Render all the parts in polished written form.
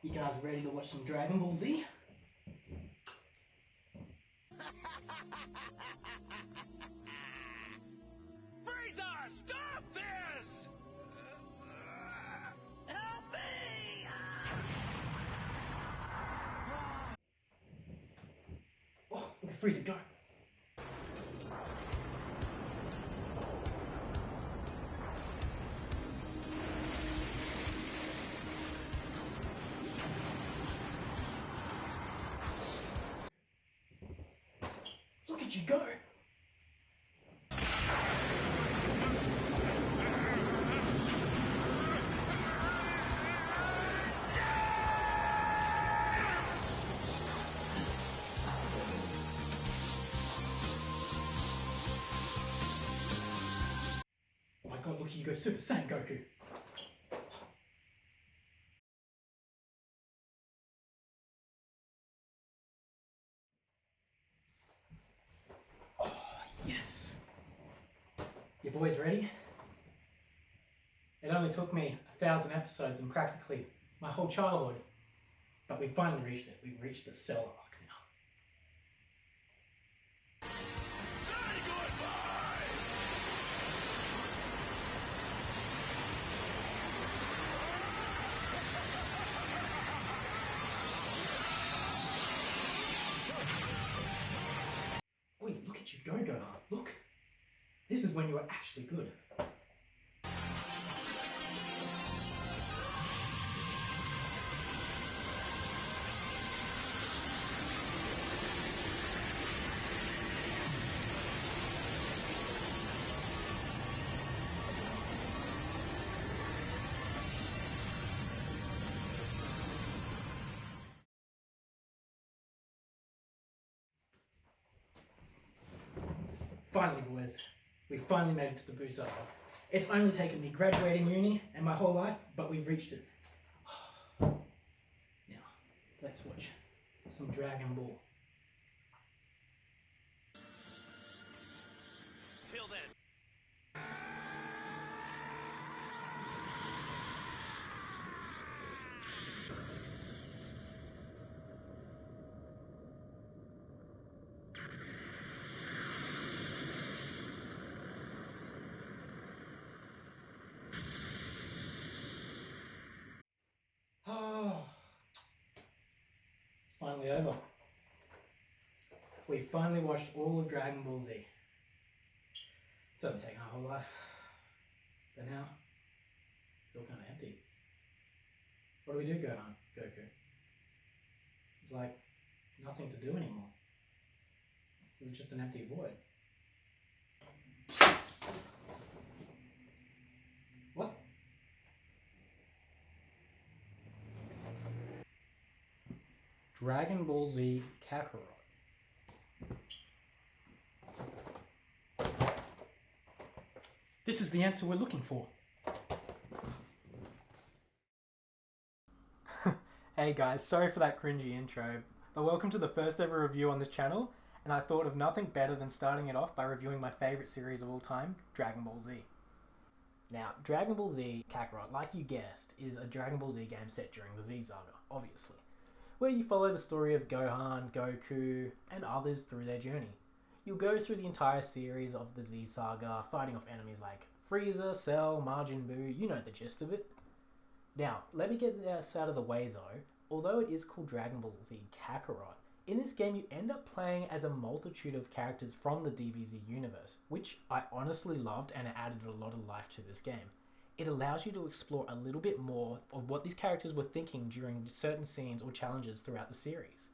You guys ready to watch some Dragon Ball Z? Frieza, stop this! Help me! Oh, look at Frieza go! Look at you go! Oh my god, look at you go Super Saiyan Goku! Oh, yes! You boys ready? It only took me 1,000 episodes and practically my whole childhood, but we finally reached it. We've reached the Cell arc now. Say goodbye! Wait, look at you go, Gohan. Look! This is when you were actually good. Finally, boys, we finally made it to the Buu Saga. It's only taken me graduating uni and my whole life, but we've reached it. Now, let's watch some Dragon Ball. Till then. Oh, it's finally over. We finally watched all of Dragon Ball Z. It's only taken our whole life. But now, I feel kind of empty. What do we do, Gohan, Goku? It's like nothing to do anymore. It's just an empty void. What? Dragon Ball Z Kakarot. This is the answer we're looking for. Hey guys, sorry for that cringy intro, but welcome to the first ever review on this channel, and I thought of nothing better than starting it off by reviewing my favourite series of all time, Dragon Ball Z. Now, Dragon Ball Z Kakarot, like you guessed, is a Dragon Ball Z game set during the Z Saga, obviously, where you follow the story of Gohan, Goku, and others through their journey. You'll go through the entire series of the Z Saga, fighting off enemies like Frieza, Cell, Majin Buu, you know the gist of it. Now, let me get this out of the way though. Although it is called Dragon Ball Z Kakarot, in this game you end up playing as a multitude of characters from the DBZ universe, which I honestly loved and it added a lot of life to this game. It allows you to explore a little bit more of what these characters were thinking during certain scenes or challenges throughout the series.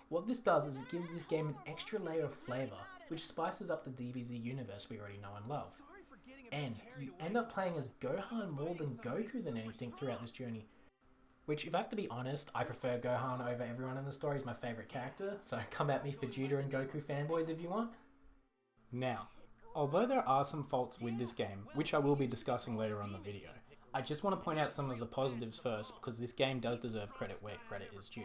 What this does is it gives this game an extra layer of flavour, which spices up the DBZ universe we already know and love. And you end up playing as Gohan more than Goku than anything throughout this journey. Which, if I have to be honest, I prefer Gohan over everyone in the story. He's my favourite character, so come at me Vegeta and Goku fanboys if you want. Now, although there are some faults with this game, which I will be discussing later on in the video, I just want to point out some of the positives first, because this game does deserve credit where credit is due.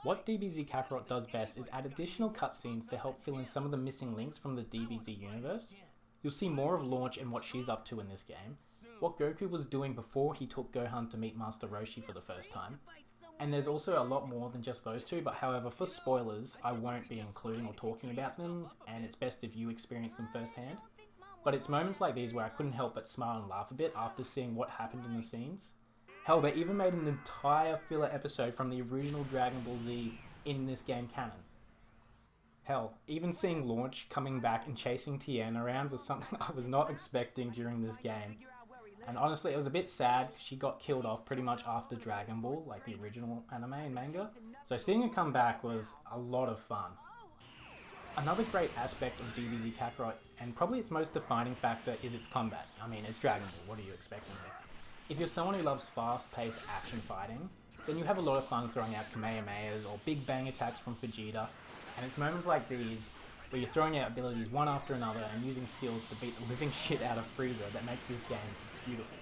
What DBZ Kakarot does best is add additional cutscenes to help fill in some of the missing links from the DBZ universe. You'll see more of Launch and what she's up to in this game, what Goku was doing before he took Gohan to meet Master Roshi for the first time, And there's also a lot more than just those two, but however, for spoilers, I won't be including or talking about them, and it's best if you experience them firsthand. But it's moments like these where I couldn't help but smile and laugh a bit after seeing what happened in the scenes. Hell, they even made an entire filler episode from the original Dragon Ball Z in this game canon. Hell, even seeing Launch coming back and chasing Tien around was something I was not expecting during this game. And honestly, it was a bit sad. She got killed off pretty much after Dragon Ball, like the original anime and manga. So seeing her come back was a lot of fun. Another great aspect of DBZ Kakarot, and probably its most defining factor, is its combat. I mean, it's Dragon Ball, what are you expecting here? If you're someone who loves fast-paced action fighting, then you have a lot of fun throwing out Kamehamehas or big bang attacks from Vegeta. And it's moments like these where you're throwing out abilities one after another and using skills to beat the living shit out of Frieza that makes this game beautiful.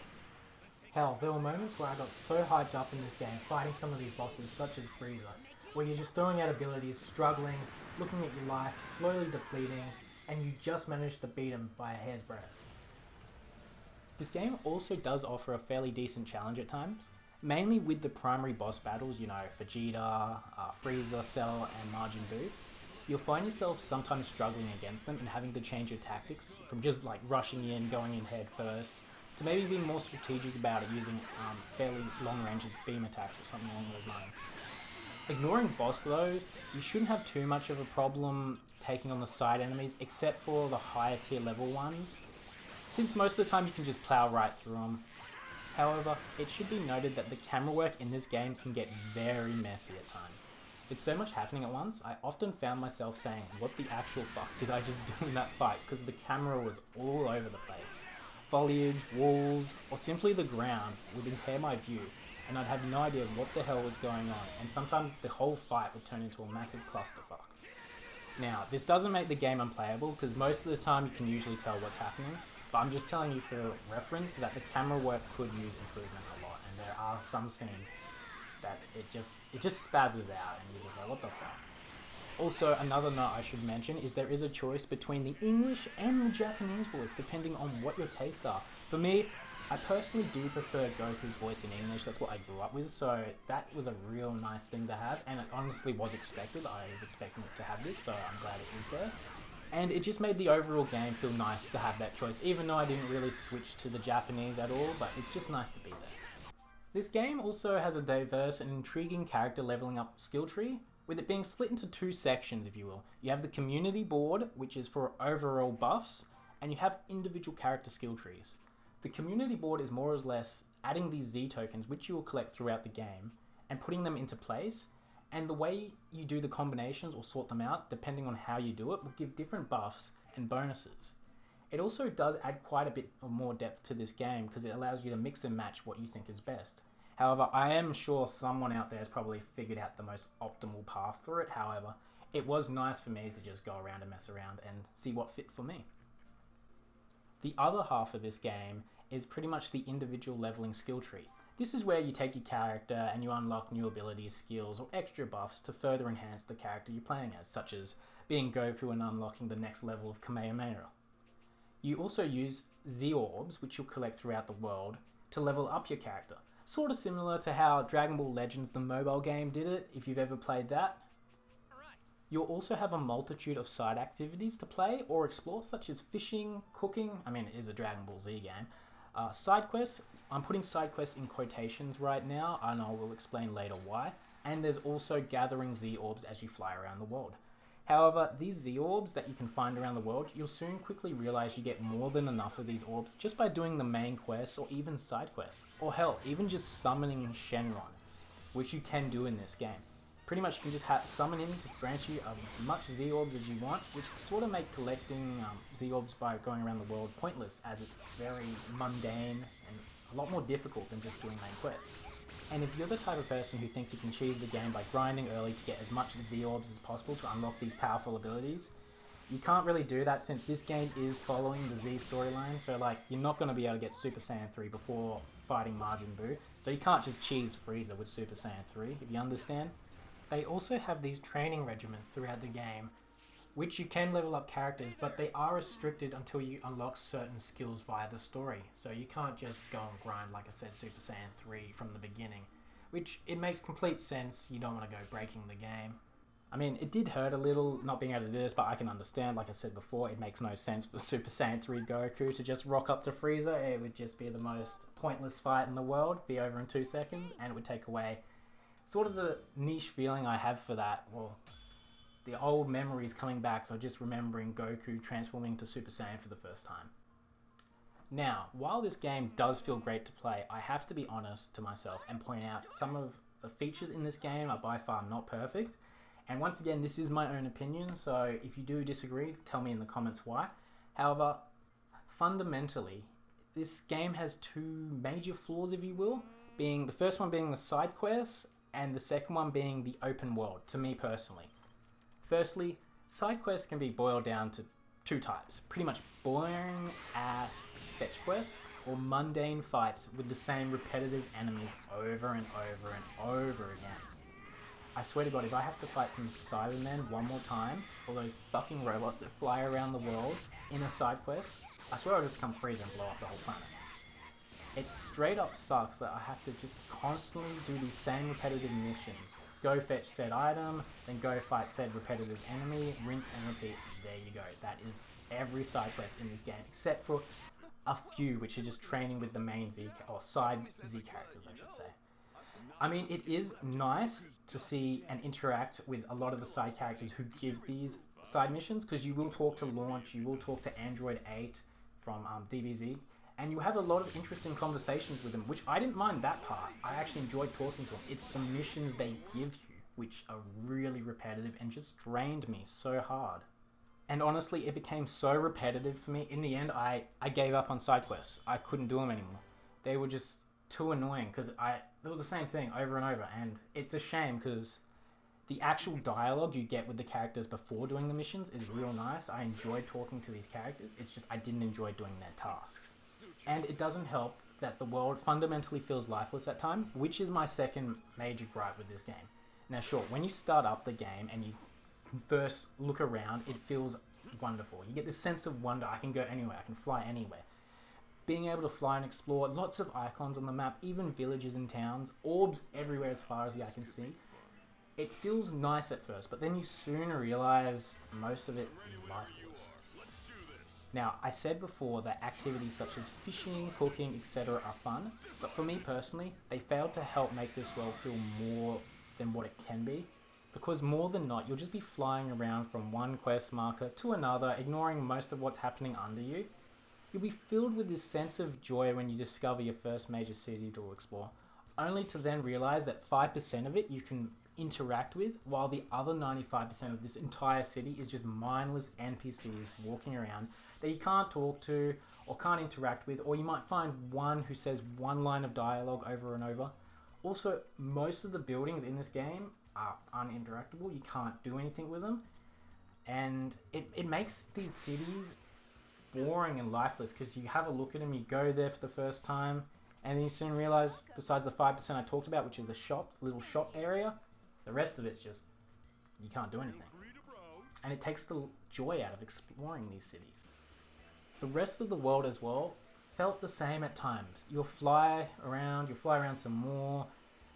Hell, there were moments where I got so hyped up in this game fighting some of these bosses such as Frieza, where you're just throwing out abilities, struggling, looking at your life, slowly depleting, and you just managed to beat him by a hair's breadth. This game also does offer a fairly decent challenge at times, mainly with the primary boss battles, you know, Vegeta, Frieza, Cell, and Majin Buu. You'll find yourself sometimes struggling against them and having to change your tactics from just like rushing in, going in head first, to maybe being more strategic about it using fairly long-range beam attacks or something along those lines. Ignoring boss throws, you shouldn't have too much of a problem taking on the side enemies except for the higher tier level ones, since most of the time you can just plow right through them. However, it should be noted that the camera work in this game can get very messy at times. With so much happening at once, I often found myself saying, what the actual fuck did I just do in that fight, because the camera was all over the place. Foliage, walls, or simply the ground would impair my view, and I'd have no idea what the hell was going on, and sometimes the whole fight would turn into a massive clusterfuck. Now, this doesn't make the game unplayable, because most of the time you can usually tell what's happening, but I'm just telling you for reference that the camera work could use improvement a lot, and there are some scenes that it just spazzes out, and you're just like, what the fuck? Also, another note I should mention is there is a choice between the English and the Japanese voice, depending on what your tastes are. For me, I personally do prefer Goku's voice in English, that's what I grew up with, so that was a real nice thing to have, and it honestly was expected. I was expecting it to have this, so I'm glad it is there. And it just made the overall game feel nice to have that choice, even though I didn't really switch to the Japanese at all, but it's just nice to be there. This game also has a diverse and intriguing character leveling up skill tree, with it being split into two sections, if you will. You have the community board, which is for overall buffs, and you have individual character skill trees. The community board is more or less adding these Z tokens, which you will collect throughout the game, and putting them into place, and the way you do the combinations or sort them out, depending on how you do it, will give different buffs and bonuses. It also does add quite a bit more depth to this game because it allows you to mix and match what you think is best. However, I am sure someone out there has probably figured out the most optimal path for it. However, it was nice for me to just go around and mess around and see what fit for me. The other half of this game is pretty much the individual leveling skill tree. This is where you take your character and you unlock new abilities, skills, or extra buffs to further enhance the character you're playing as, such as being Goku and unlocking the next level of Kamehameha. You also use Z-Orbs, which you'll collect throughout the world, to level up your character. Sort of similar to how Dragon Ball Legends, the mobile game, did it, if you've ever played that. You'll also have a multitude of side activities to play or explore, such as fishing, cooking, I mean it is a Dragon Ball Z game, side quests. I'm putting side quests in quotations right now, and I will explain later why. And there's also gathering Z-Orbs as you fly around the world. However, these Z-Orbs that you can find around the world, you'll soon quickly realize you get more than enough of these orbs just by doing the main quests or even side quests. Or hell, even just summoning Shenron, which you can do in this game. Pretty much you can just summon him to grant you as much Z-Orbs as you want, which sort of make collecting Z-Orbs by going around the world pointless, as it's very mundane and a lot more difficult than just doing main quests. And if you're the type of person who thinks you can cheese the game by grinding early to get as much Z-Orbs as possible to unlock these powerful abilities, you can't really do that since this game is following the Z storyline, so like you're not going to be able to get Super Saiyan 3 before fighting Majin Buu, so you can't just cheese Frieza with Super Saiyan 3, if you understand. They also have these training regiments throughout the game, which you can level up characters, but they are restricted until you unlock certain skills via the story. So you can't just go and grind, like I said, Super Saiyan 3 from the beginning. which it makes complete sense. You don't want to go breaking the game. I mean, it did hurt a little not being able to do this, but I can understand. Like I said before, it makes no sense for Super Saiyan 3 Goku to just rock up to Frieza. It would just be the most pointless fight in the world, be over in 2 seconds, and it would take away sort of the niche feeling I have for that. Well, the old memories coming back of just remembering Goku transforming to Super Saiyan for the first time. Now, while this game does feel great to play, I have to be honest to myself and point out some of the features in this game are by far not perfect. And once again, this is my own opinion, so if you do disagree, tell me in the comments why. However, fundamentally, this game has 2 major flaws, if you will, being the first one being the side quests, and the second one being the open world, to me personally. Firstly, side quests can be boiled down to 2 types. Pretty much boring ass fetch quests, or mundane fights with the same repetitive enemies over and over and over again. I swear to God, if I have to fight some Cybermen one more time, or those fucking robots that fly around the world in a side quest, I swear I'll just become Frieza and blow up the whole planet. It straight up sucks that I have to just constantly do these same repetitive missions. Go fetch said item, then go fight said repetitive enemy, rinse and repeat. There you go. That is every side quest in this game, except for a few which are just training with the main Z, or side Z characters, I should say. I mean, it is nice to see and interact with a lot of the side characters who give these side missions, because you will talk to Launch, you will talk to Android 8 from DBZ, and you have a lot of interesting conversations with them, which I didn't mind that part. I actually enjoyed talking to them. It's the missions they give you, which are really repetitive and just drained me so hard. And honestly, it became so repetitive for me. In the end, I gave up on side quests. I couldn't do them anymore. They were just too annoying, because they were the same thing over and over, and it's a shame because the actual dialogue you get with the characters before doing the missions is real nice. I enjoyed talking to these characters. It's just I didn't enjoy doing their tasks. And it doesn't help that the world fundamentally feels lifeless at times, which is my second major gripe with this game. Now sure, when you start up the game and you first look around, it feels wonderful. You get this sense of wonder. I can go anywhere, I can fly anywhere. Being able to fly and explore, lots of icons on the map, even villages and towns, orbs everywhere as far as the eye can see. It feels nice at first, but then you soon realize most of it is lifeless. Now, I said before that activities such as fishing, cooking, etc. are fun, but for me personally, they failed to help make this world feel more than what it can be. Because more than not, you'll just be flying around from one quest marker to another, ignoring most of what's happening under you. You'll be filled with this sense of joy when you discover your first major city to explore, only to then realize that 5% of it you can interact with, while the other 95% of this entire city is just mindless NPCs walking around that you can't talk to or can't interact with, or you might find one who says one line of dialogue over and over. Also, most of the buildings in this game are uninteractable. You can't do anything with them, and it makes these cities boring and lifeless, because you have a look at them, you go there for the first time, and then you soon realize, besides the 5% I talked about, which is the little shop area, the rest of it's just, you can't do anything. And it takes the joy out of exploring these cities. The rest of the world as well felt the same at times. You'll fly around some more,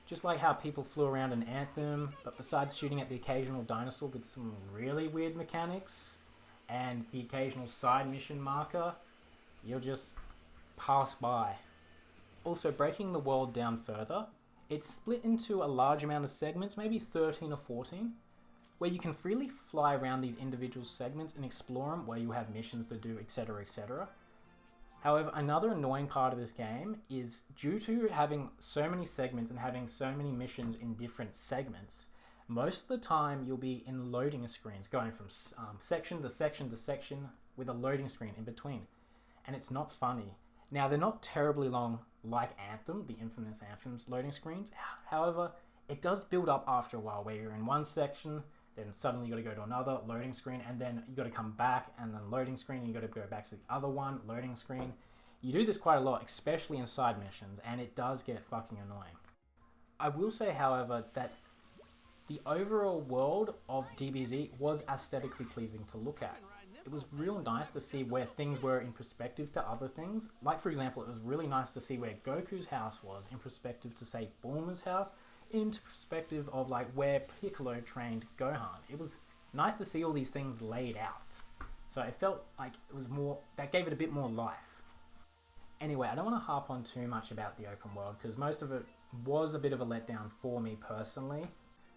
just like how people flew around in Anthem, but besides shooting at the occasional dinosaur with some really weird mechanics, and the occasional side mission marker, you'll just pass by. Also, breaking the world down further, it's split into a large amount of segments, maybe 13 or 14, where you can freely fly around these individual segments and explore them, where you have missions to do, etc, etc. However, another annoying part of this game is, due to having so many segments and having so many missions in different segments, most of the time you'll be in loading screens, going from section to section to section with a loading screen in between. And it's not funny. Now, they're not terribly long like Anthem, the infamous Anthem's loading screens. However, it does build up after a while, where you're in one section, then suddenly you got to go to another loading screen, and then you got to come back, and then loading screen, and you got to go back to the other one, loading screen. You do this quite a lot, especially in side missions, and it does get fucking annoying. I will say, however, that the overall world of DBZ was aesthetically pleasing to look at. it was real nice to see where things were in perspective to other things. Like, for example, it was really nice to see where Goku's house was in perspective to, say, Bulma's house, into perspective of like where Piccolo trained Gohan. It was nice to see all these things laid out. So it felt like it was more, that gave it a bit more life. Anyway, I don't want to harp on too much about the open world because most of it was a bit of a letdown for me personally.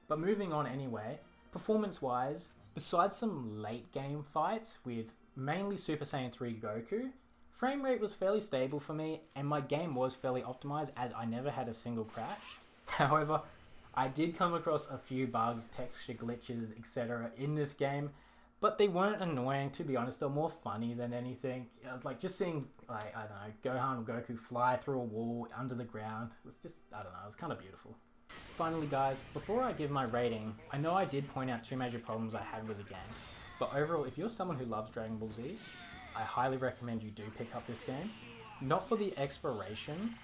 But moving on anyway, performance-wise, besides some late game fights with mainly Super Saiyan 3 Goku, frame rate was fairly stable for me and my game was fairly optimized as I never had a single crash. However, I did come across a few bugs, texture glitches, etc. in this game, but they weren't annoying, to be honest. They're more funny than anything. I was like just seeing, like, I don't know, Gohan or Goku fly through a wall under the ground. It was just, I don't know, it was kind of beautiful. Finally guys, before I give my rating, I know I did point out two major problems I had with the game, but overall, if you're someone who loves Dragon Ball Z, I highly recommend you do pick up this game. Not for the exploration,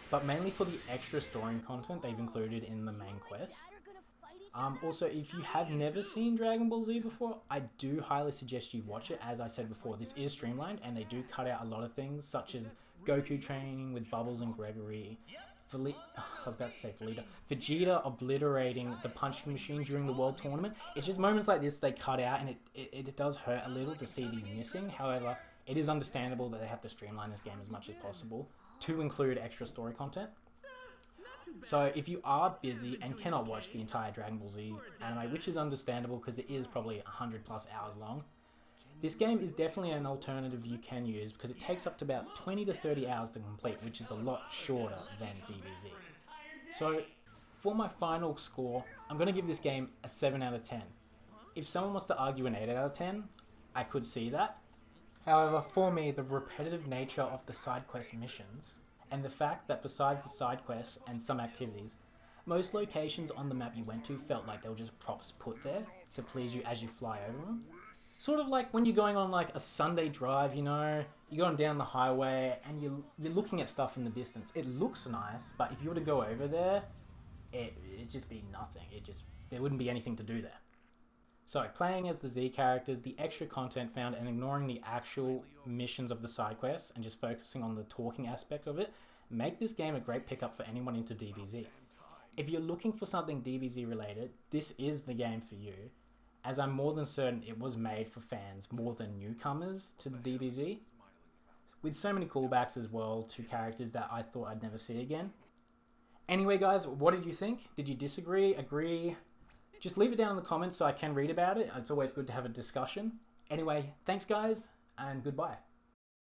but mainly for the extra story content they've included in the main quest. Also, if you have never seen Dragon Ball Z before, I do highly suggest you watch it. As I said before, this is streamlined and they do cut out a lot of things, such as Goku training with Bubbles and Gregory, Vegeta obliterating the punching machine during the World Tournament. It's just moments like this they cut out, and it does hurt a little to see these missing. However, it is understandable that they have to streamline this game as much as possible to include extra story content. So if you are busy and cannot watch the entire Dragon Ball Z anime, which is understandable because it is probably 100 plus hours long, this game is definitely an alternative you can use because it takes up to about 20 to 30 hours to complete, which is a lot shorter than DBZ. So for my final score, I'm going to give this game a 7 out of 10. If someone wants to argue an 8 out of 10, I could see that. However, for me, the repetitive nature of the side quest missions, and the fact that besides the side quests and some activities, most locations on the map you went to felt like they were just props put there to please you as you fly over them. Sort of like when you're going on like a Sunday drive, you know, you're going down the highway and you're looking at stuff in the distance. It looks nice, but if you were to go over there, it'd just be nothing. There wouldn't be anything to do there. So, playing as the Z characters, the extra content found, and ignoring the actual missions of the side quests and just focusing on the talking aspect of it, make this game a great pickup for anyone into DBZ. If you're looking for something DBZ related, this is the game for you, as I'm more than certain it was made for fans more than newcomers to the DBZ, with so many callbacks as well to characters that I thought I'd never see again. Anyway guys, what did you think? Did you disagree, agree? Just leave it down in the comments so I can read about it. It's always good to have a discussion. Anyway, thanks guys, and goodbye.